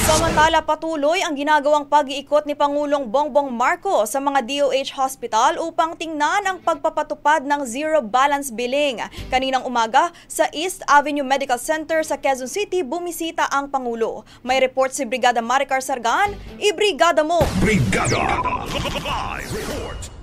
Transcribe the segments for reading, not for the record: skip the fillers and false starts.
Samantala, patuloy ang ginagawang pag-iikot ni Pangulong Bongbong Marcos sa mga DOH hospital upang tingnan ang pagpapatupad ng zero balance billing. Kaninang umaga, sa East Avenue Medical Center sa Quezon City, bumisita ang Pangulo. May report si Brigada Maricar Sargan. Ibrigada mo! Brigada! Live report!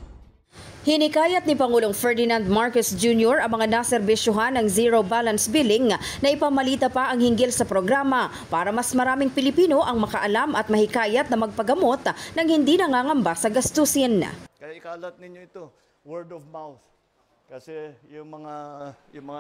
Hinikayat ni Pangulong Ferdinand Marcos Jr. ang mga naserbisyuhan ng zero balance billing na ipamalita pa ang hinggil sa programa para mas maraming Pilipino ang makaalam at mahikayat na magpagamot nang hindi nangangamba sa gastusin. Kaya ikalat ninyo ito, word of mouth. Kasi yung mga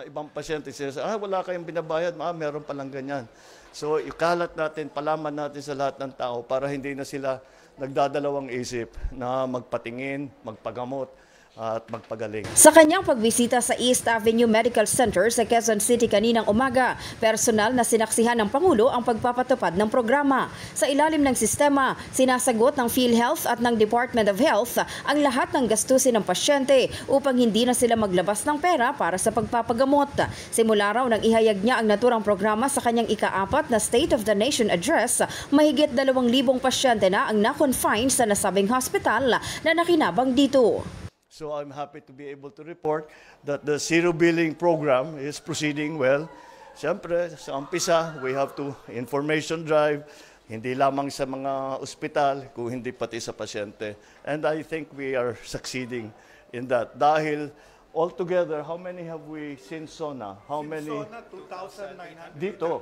ibang pasyente sinasabi, wala kayong binabayad, meron palang ganyan. So ikalat natin, palaman natin sa lahat ng tao para hindi na sila nagdadalawang isip na magpatingin, magpagamot, at magpagaling. Sa kanyang pagbisita sa East Avenue Medical Center sa Quezon City kaninang umaga, personal na sinaksihan ng Pangulo ang pagpapatupad ng programa. Sa ilalim ng sistema, sinasagot ng PhilHealth at ng Department of Health ang lahat ng gastusin ng pasyente upang hindi na sila maglabas ng pera para sa pagpapagamot. Simula raw nang ihayag niya ang naturang programa sa kanyang ika-4 na State of the Nation Address, mahigit 2,000 pasyente na ang na-confine sa nasabing hospital na nakinabang dito. So I'm happy to be able to report that the zero billing program is proceeding well. Siyempre, sa umpisa, we have to information drive, hindi lamang sa mga ospital, kung hindi pati sa pasyente. And I think we are succeeding in that. Dahil altogether, how many have we seen SONA? How many? SONA, 2,900. Dito.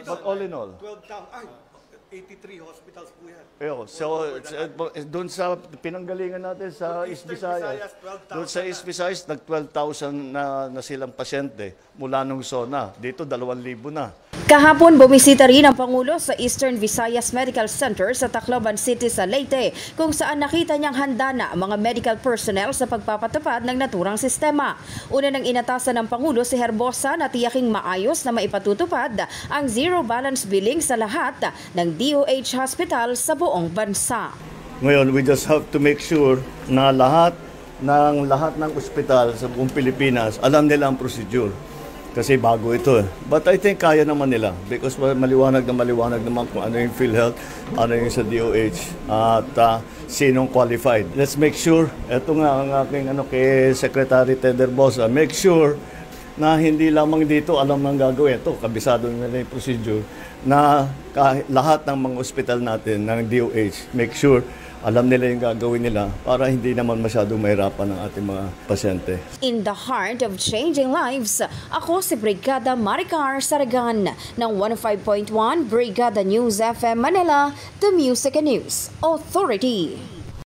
But all in all? 83 hospitals po yan. So, doon sa pinanggalingan natin sa East Visayas, doon sa East Visayas, nag-12,000 na silang pasyente mula nung SONA. Dito, 2,000 na. Kahapon, bumisita rin ang Pangulo sa Eastern Visayas Medical Center sa Tacloban City sa Leyte, kung saan nakita niyang handa na ang mga medical personnel sa pagpapatupad ng naturang sistema. Una nang inatasan ng Pangulo si Herbosa na tiyaking maayos na maipatutupad ang zero balance billing sa lahat ng DOH hospital sa buong bansa. Ngayon, we just have to make sure na lahat ng ospital sa buong Pilipinas, alam nila ang procedure. Kasi bago ito. But I think kaya naman nila because maliwanag naman kung ano yung PhilHealth, ano yung sa DOH, at sinong qualified. Let's make sure, ito nga ang aking kay Secretary Ted Herbosa, make sure na hindi lamang dito alam nang gagawin. Ito, kabisado nila yung procedure na lahat ng mga ospital natin ng DOH, make sure alam nila yung gagawin nila para hindi naman masyadong mahirapan ang ating mga pasyente. In the heart of changing lives, ako si Brigada Maricar Sargan ng 105.1 Brigada News FM Manila, the Music and News Authority.